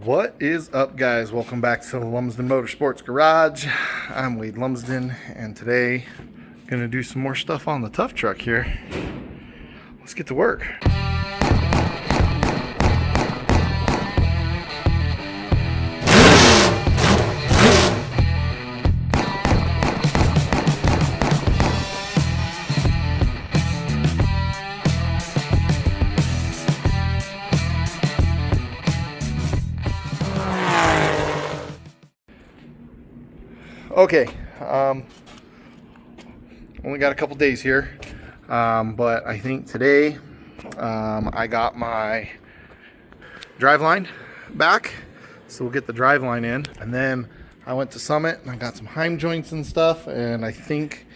What is up, guys? Welcome back to the Lumsden Motorsports Garage. I'm Wade Lumsden, and today I'm gonna do some more stuff on the Tuff Truck here. Let's get to work. Okay, only got a couple days here, but I think today I got my driveline back, so we'll get the driveline in. And then I went to Summit and I got some Heim joints and stuff, and I think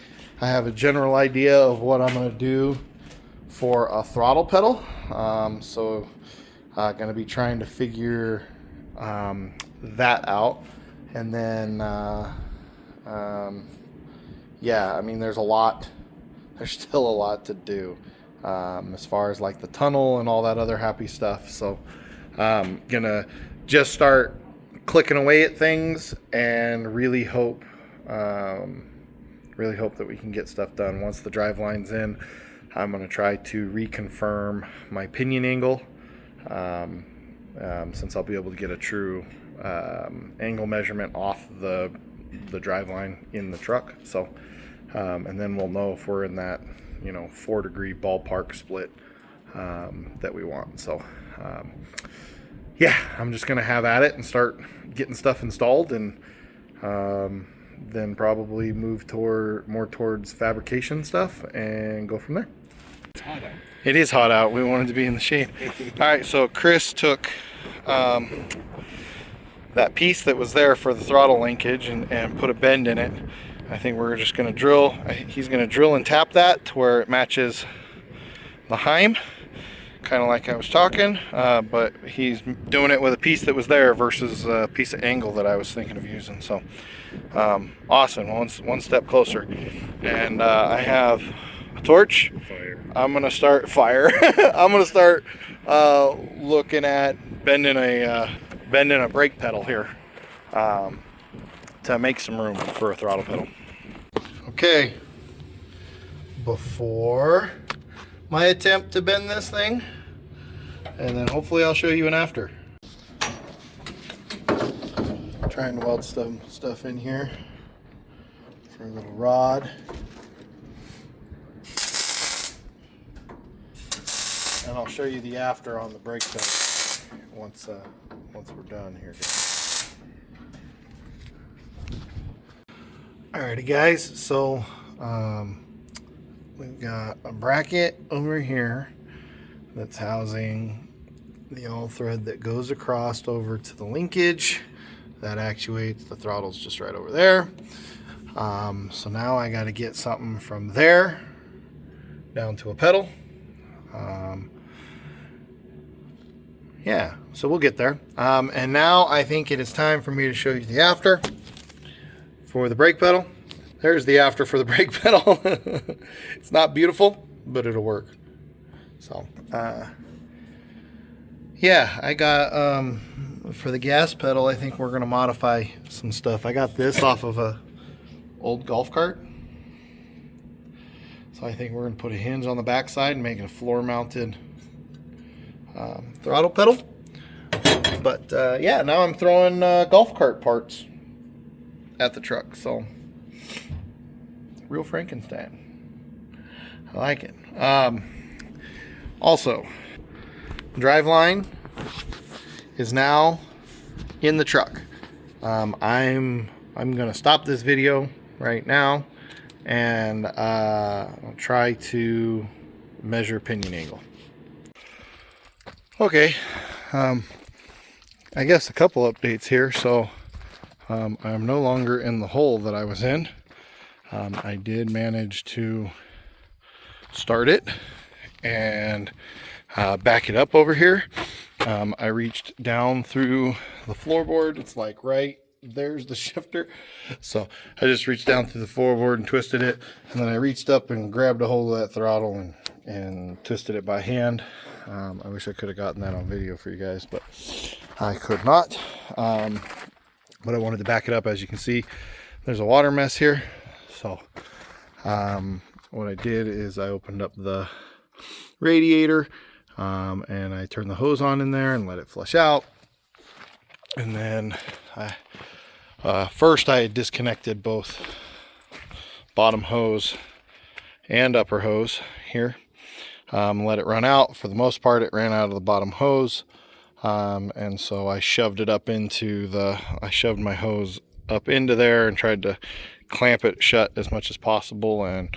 I have a general idea of what I'm going to do for a throttle pedal. So going to be trying to figure that out, and then yeah, I mean, there's still a lot to do as far as like the tunnel and all that other happy stuff. So gonna just start clicking away at things and really hope that we can get stuff done. Once the driveline's in, I'm gonna try to reconfirm my pinion angle, since I'll be able to get a true angle measurement off the driveline in the truck. So and then we'll know if we're in that 4-degree ballpark split that we want. So yeah, I'm just gonna have at it and start getting stuff installed, and then probably move more towards fabrication stuff and go from there. It's hot out. It is hot out. We wanted to be in the shade. All right, so Chris took that piece that was there for the throttle linkage and put a bend in it. I think we're just going to drill. He's going to drill and tap that to where it matches the Heim, kind of like I was talking, but he's doing it with a piece that was there versus a piece of angle that I was thinking of using. So awesome, one step closer. And I have a torch. Fire. I'm going to start fire. I'm going to start looking at bending a brake pedal here to make some room for a throttle pedal. Okay, before my attempt to bend this thing, and then hopefully I'll show you an after. Trying to weld some stuff in here for a little rod. And I'll show you the after on the brake pedal once we're done here, guys. Alrighty, guys, so we've got a bracket over here that's housing the all thread that goes across over to the linkage that actuates the throttle's just right over there. So now I got to get something from there down to a pedal. Yeah, so we'll get there. And now I think it is time for me to show you the after for the brake pedal. There's the after for the brake pedal. It's not beautiful, but it'll work. So yeah, I got for the gas pedal, I think we're gonna modify some stuff. I got this off of a old golf cart, so I think we're gonna put a hinge on the back side and make it a floor mounted throttle pedal. But yeah, now I'm throwing golf cart parts at the truck, so real Frankenstein. I like it. Also, driveline is now in the truck. I'm gonna stop this video right now and I'll try to measure pinion angle. Okay, I guess a couple updates here. So I'm no longer in the hole that I was in. I did manage to start it and back it up over here. I reached down through the floorboard. It's like right there's the shifter. So I just reached down through the floorboard and twisted it, and then I reached up and grabbed a hold of that throttle and twisted it by hand. I wish I could have gotten that on video for you guys, but I could not. But I wanted to back it up. As you can see, there's a water mess here. So what I did is I opened up the radiator and I turned the hose on in there and let it flush out. And then first I disconnected both bottom hose and upper hose here. Let it run out. For the most part, it ran out of the bottom hose. And so I shoved it up into I shoved my hose up into there and tried to clamp it shut as much as possible and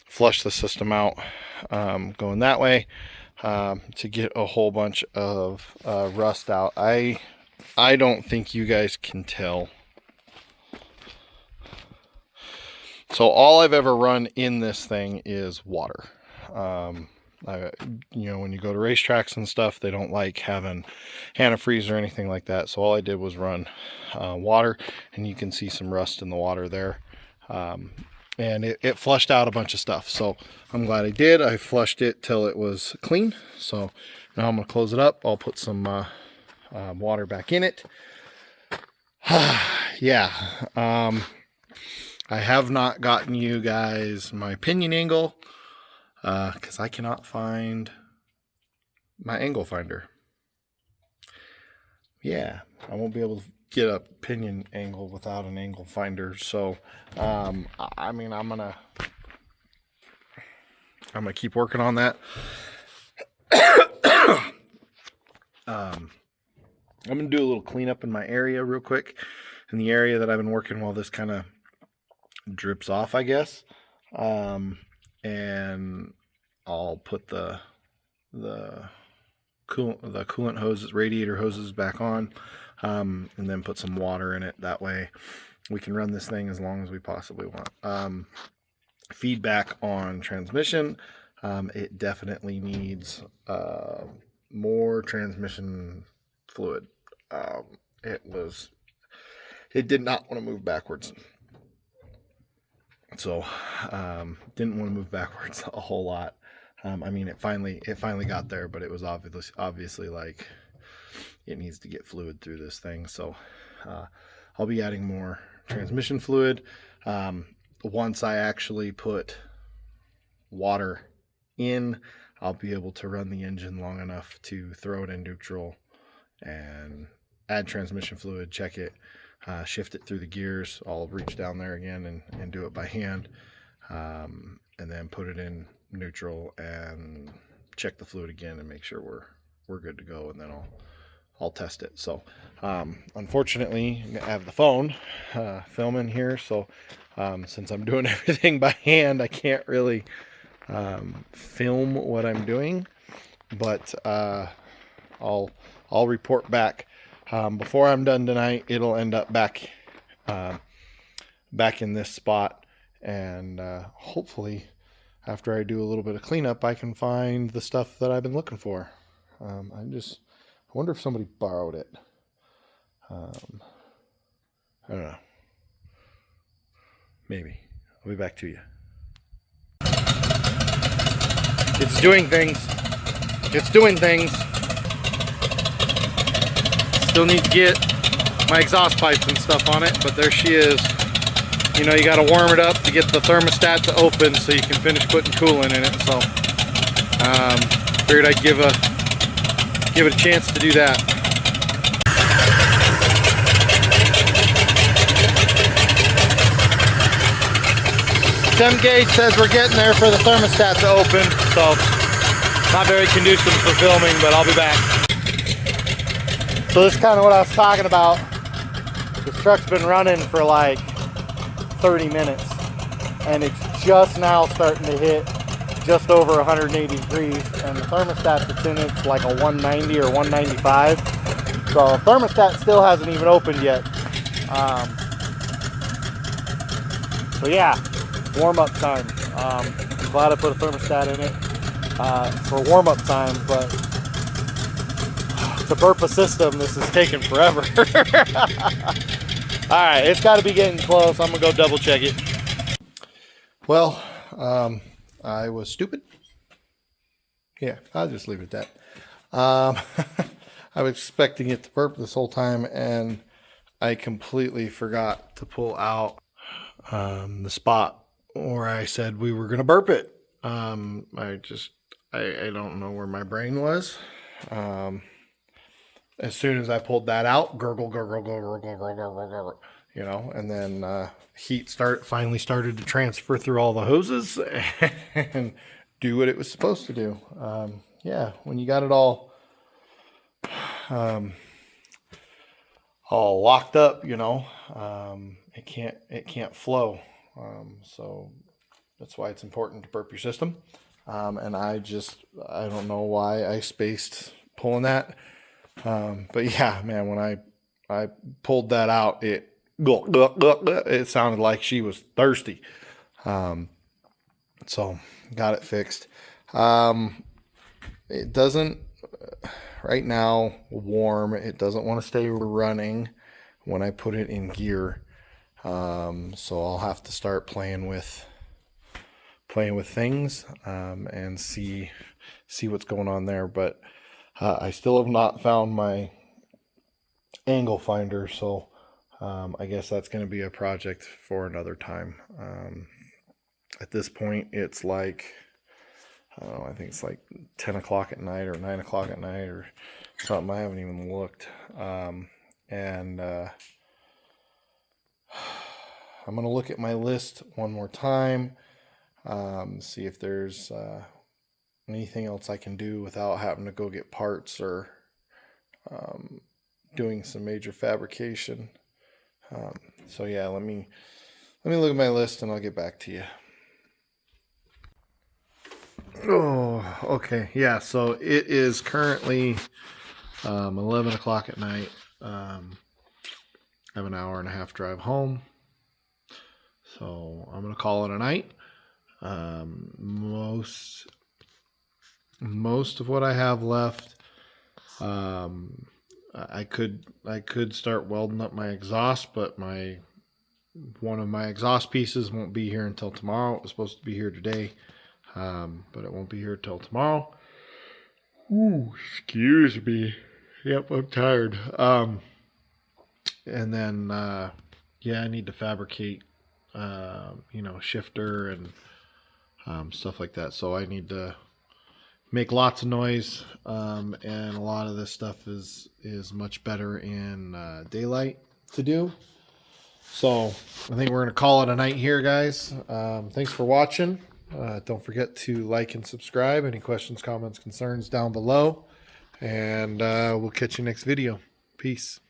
flush the system out, going that way, to get a whole bunch of rust out. I don't think you guys can tell. So all I've ever run in this thing is water. You know, when you go to racetracks and stuff, they don't like having antifreeze or anything like that. So all I did was run water, and you can see some rust in the water there. And it flushed out a bunch of stuff. So I'm glad I did. I flushed it till it was clean. So now I'm going to close it up. I'll put some water back in it. Yeah. I have not gotten you guys my pinion angle, because I cannot find my angle finder. Yeah, I won't be able to get a pinion angle without an angle finder. So, I mean, I'm gonna keep working on that. I'm gonna do a little cleanup in my area real quick, in the area that I've been working while this kind of drips off, I guess. And I'll put the coolant hoses, radiator hoses back on, and then put some water in it. That way we can run this thing as long as we possibly want. Feedback on transmission. It definitely needs more transmission fluid. It did not want to move backwards. So didn't want to move backwards a whole lot. I mean, it finally got there, but it was obviously like it needs to get fluid through this thing. So I'll be adding more transmission fluid. Once I actually put water in, I'll be able to run the engine long enough to throw it in neutral and add transmission fluid, check it, shift it through the gears. I'll reach down there again and do it by hand, and then put it in neutral and check the fluid again and make sure we're good to go, and then I'll test it. So unfortunately I have the phone filming here, so since I'm doing everything by hand, I can't really film what I'm doing, but I'll report back. Before I'm done tonight, it'll end up back in this spot, and hopefully after I do a little bit of cleanup, I can find the stuff that I've been looking for. I wonder if somebody borrowed it. I don't know. Maybe. I'll be back to you. It's doing things. It's doing things. Still need to get my exhaust pipes and stuff on it, but there she is. You know, you got to warm it up to get the thermostat to open so you can finish putting coolant in it. So figured I'd give it a chance to do that. Temp gauge says we're getting there for the thermostat to open, so not very conducive for filming, but I'll be back. So this is kind of what I was talking about. This truck's been running for like 30 minutes, and it's just now starting to hit just over 180 degrees, and the thermostat that's in it's like a 190 or 195. So the thermostat still hasn't even opened yet. So yeah, warm-up time. I'm glad I put a thermostat in it for warm-up time, but to burp a system, this is taking forever. All right, it's got to be getting close. I'm gonna go double check it. Well, I was stupid. Yeah, I'll just leave it at that. I was expecting it to burp this whole time, and I completely forgot to pull out the spot where I said we were going to burp it. I don't know where my brain was. As soon as I pulled that out, gurgle, gurgle, gurgle, gurgle, gurgle, gurgle, you know, and then heat finally started to transfer through all the hoses and do what it was supposed to do. Yeah, when you got it all locked up, you know, it can't flow. So that's why it's important to burp your system. And I don't know why I spaced pulling that. But yeah, man, when I pulled that out, it sounded like she was thirsty. So got it fixed. It doesn't right now warm. It doesn't want to stay running when I put it in gear. So I'll have to start playing with things and see what's going on there. But I still have not found my angle finder, so I guess that's going to be a project for another time. At this point, it's like, I don't know, I think it's like 10 o'clock at night or 9 o'clock at night or something. I haven't even looked. I'm going to look at my list one more time, see if there's anything else I can do without having to go get parts or doing some major fabrication. So yeah, let me look at my list and I'll get back to you. Oh, okay. Yeah, so it is currently 11 o'clock at night. I have an hour and a half drive home. So I'm going to call it a night. Most of what I have left, I could start welding up my exhaust, but one of my exhaust pieces won't be here until tomorrow. It was supposed to be here today, but it won't be here till tomorrow. Ooh, excuse me. Yep, I'm tired. And then yeah, I need to fabricate shifter and stuff like that. So I need to make lots of noise, and a lot of this stuff is much better in daylight to do. So I think we're going to call it a night here, guys. Thanks for watching. Don't forget to like and subscribe. Any questions, comments, concerns down below. And we'll catch you next video. Peace.